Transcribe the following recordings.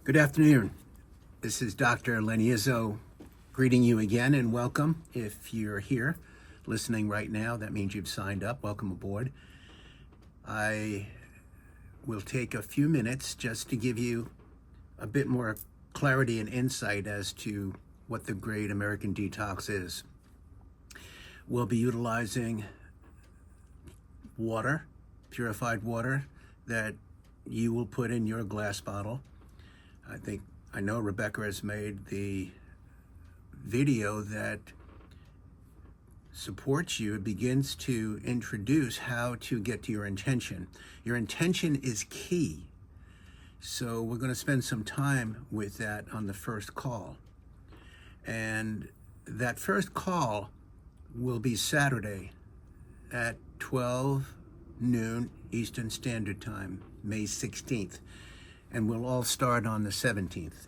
Good afternoon. This is Dr. Lenny Izzo greeting you again and welcome. If you're here listening right now, that means you've signed up. Welcome aboard. I will take a few minutes just to give you a bit more clarity and insight as to what the Great American Detox is. We'll be utilizing water, purified water, that you will put in your glass bottle. I know Rebecca has made the video that supports you. It begins to introduce how to get to your intention. Your intention is key. So we're going to spend some time with that on the first call. And that first call will be Saturday at 12 noon Eastern Standard Time, May 16th. And we'll all start on the 17th.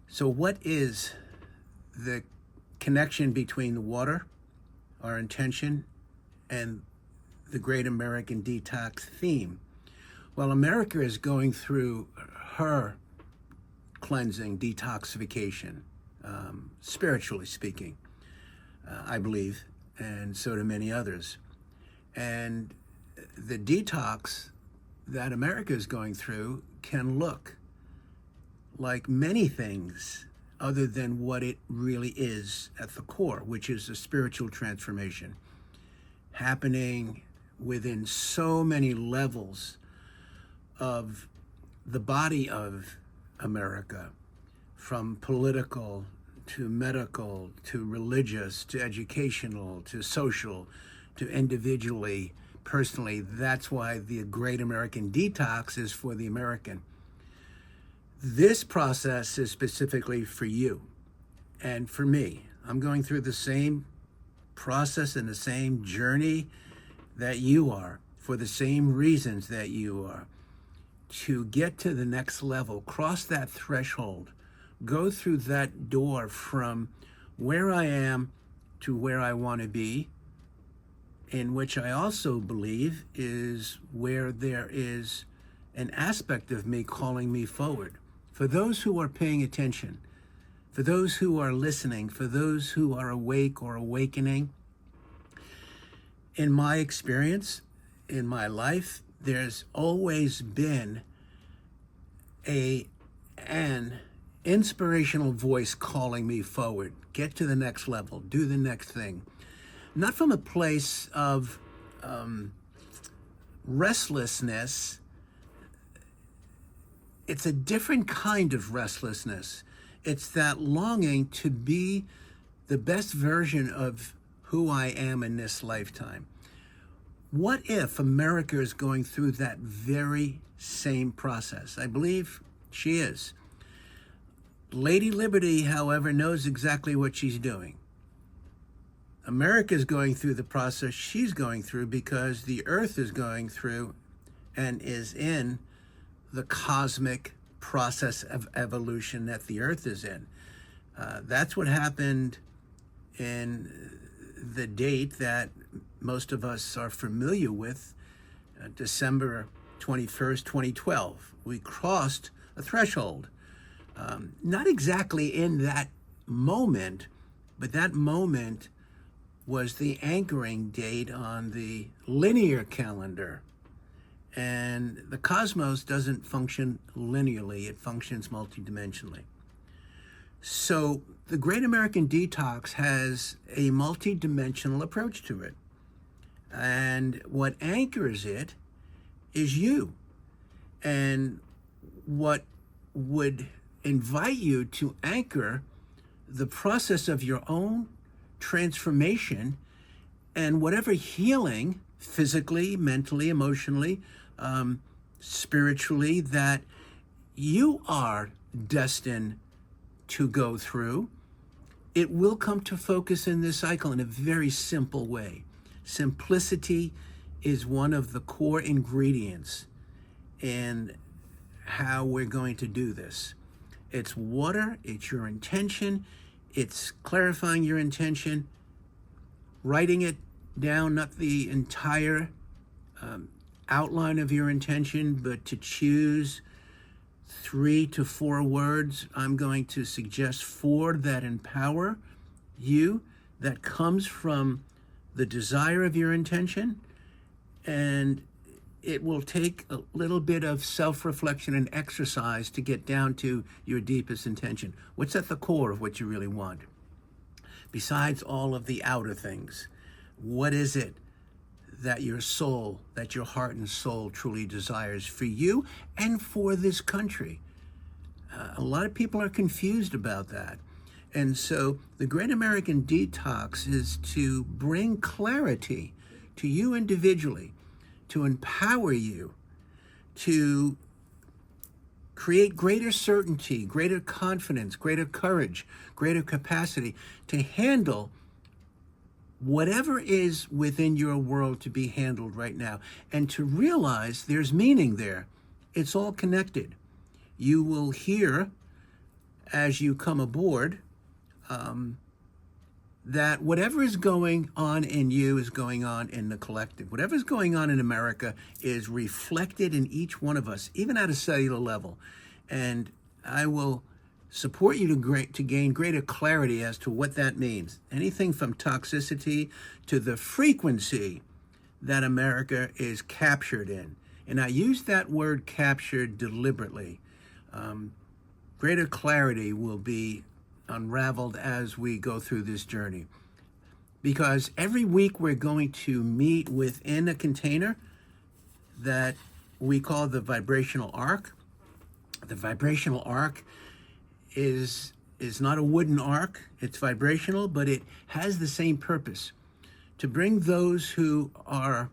So what is the connection between the water, our intention, and the Great American Detox theme? Well, America is going through her cleansing, detoxification, spiritually speaking, I believe, and so do many others. And the detox that America is going through can look like many things other than what it really is at the core, which is a spiritual transformation happening within so many levels of the body of America, from political to medical to religious to educational to social to individually, personally. That's why the Great American Detox is for the American. This process is specifically for you and for me. I'm going through the same process and the same journey that you are, for the same reasons that you are, to get to the next level, cross that threshold, go through that door from where I am to where I want to be, in which I also believe is where there is an aspect of me calling me forward. For those who are paying attention, for those who are listening, for those who are awake or awakening, in my experience, in my life, there's always been an inspirational voice calling me forward. Get to the next level, do the next thing. Not from a place of restlessness. It's a different kind of restlessness. It's that longing to be the best version of who I am in this lifetime. What if America is going through that very same process? I believe she is. Lady Liberty, however, knows exactly what she's doing. America is going through the process she's going through because the earth is going through and is in the cosmic process of evolution that the earth is in. That's what happened in the date that most of us are familiar with, December 21st, 2012. We crossed a threshold. Not exactly in that moment, but that moment was the anchoring date on the linear calendar. And the cosmos doesn't function linearly, it functions multidimensionally. So the Great American Detox has a multidimensional approach to it. And what anchors it is you. And what would invite you to anchor the process of your own transformation and whatever healing, physically, mentally, emotionally, spiritually, that you are destined to go through. It will come to focus in this cycle in a very simple way. Simplicity is one of the core ingredients in how we're going to do this. It's water, it's your intention, it's clarifying your intention, writing it down, not the entire outline of your intention, but to choose 3 to 4 words. I'm going to suggest 4 that empower you, that comes from the desire of your intention, and it will take a little bit of self-reflection and exercise to get down to your deepest intention. What's at the core of what you really want? Besides all of the outer things, what is it that your soul, that your heart and soul truly desires for you and for this country? A lot of people are confused about that. And so the Great American Detox is to bring clarity to you individually, to empower you, to create greater certainty, greater confidence, greater courage, greater capacity to handle whatever is within your world to be handled right now, and to realize there's meaning there. It's all connected. You will hear as you come aboard that whatever is going on in you is going on in the collective. Whatever is going on in America is reflected in each one of us, even at a cellular level. And I will support you to gain greater clarity as to what that means. Anything from toxicity to the frequency that America is captured in. And I use that word captured deliberately. Greater clarity will be unraveled as we go through this journey. Because every week we're going to meet within a container that we call the vibrational arc. The vibrational arc is not a wooden arc. It's vibrational, but it has the same purpose: to bring those who are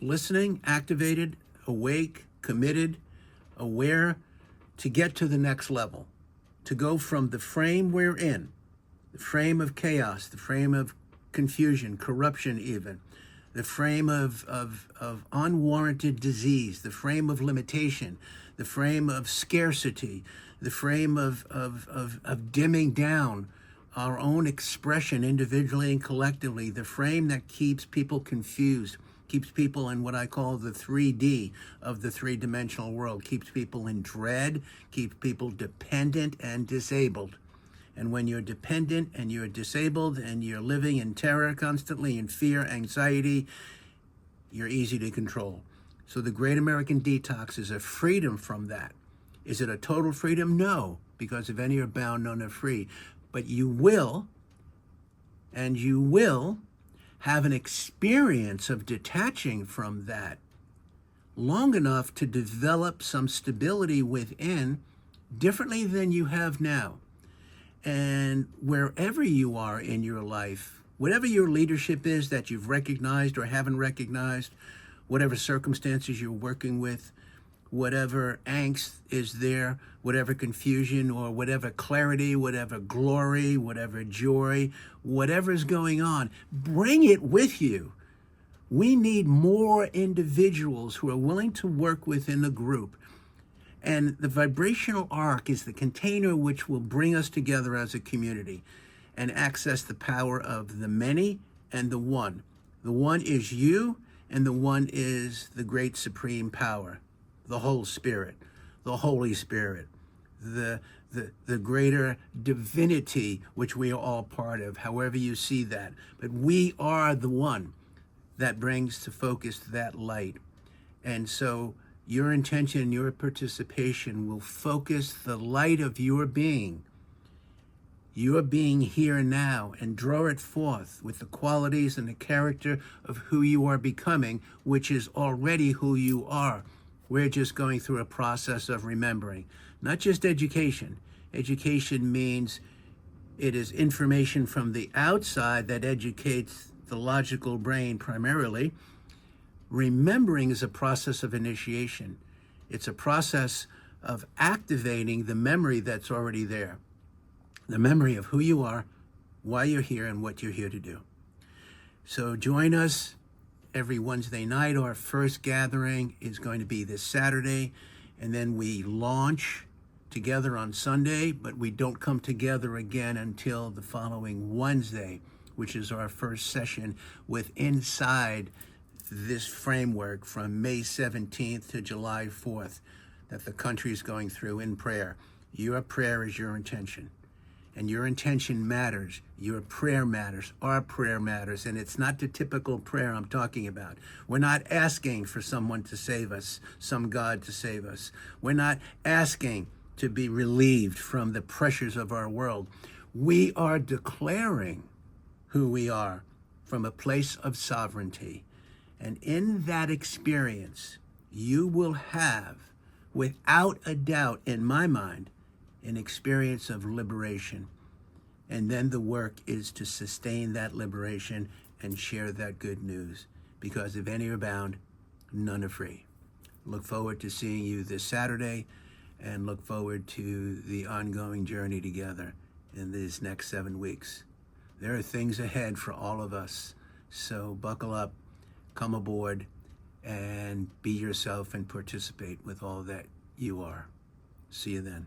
listening, activated, awake, committed, aware, to get to the next level, to go from the frame we're in, the frame of chaos, the frame of confusion, corruption even, the frame of unwarranted disease, the frame of limitation, the frame of scarcity, the frame of dimming down our own expression individually and collectively, the frame that keeps people confused, keeps people in what I call the 3D of the three-dimensional world, keeps people in dread, keeps people dependent and disabled. And when you're dependent and you're disabled and you're living in terror constantly, in fear, anxiety, you're easy to control. So the Great American Detox is a freedom from that. Is it a total freedom? No, because if any are bound, none are free. But you will have an experience of detaching from that long enough to develop some stability within, differently than you have now. And wherever you are in your life, whatever your leadership is that you've recognized or haven't recognized, whatever circumstances you're working with, whatever angst is there, whatever confusion or whatever clarity, whatever glory, whatever joy, whatever is going on, bring it with you. We need more individuals who are willing to work within the group. And the vibrational arc is the container which will bring us together as a community and access the power of the many and the one. The one is you, and the one is the great supreme power, the whole spirit, the Holy Spirit, the greater divinity which we are all part of, however you see that. But we are the one that brings to focus that light. And so your intention, your participation will focus the light of your being here and now, and draw it forth with the qualities and the character of who you are becoming, which is already who you are. We're just going through a process of remembering, not just education. Education means it is information from the outside that educates the logical brain primarily. Remembering is a process of initiation. It's a process of activating the memory that's already there. The memory of who you are, why you're here, and what you're here to do. So join us every Wednesday night. Our first gathering is going to be this Saturday, and then we launch together on Sunday, but we don't come together again until the following Wednesday, which is our first session with inside this framework from May 17th to July 4th. that the country is going through in prayer. Your prayer is your intention. And your intention matters. Your prayer matters. Our prayer matters. And it's not the typical prayer I'm talking about. We're not asking for someone to save us, some God to save us. We're not asking to be relieved from the pressures of our world. We are declaring who we are from a place of sovereignty. And in that experience, you will have, without a doubt in my mind, an experience of liberation. And then the work is to sustain that liberation and share that good news. Because if any are bound, none are free. Look forward to seeing you this Saturday, and look forward to the ongoing journey together in these next 7 weeks. There are things ahead for all of us. So buckle up, come aboard, and be yourself and participate with all that you are. See you then.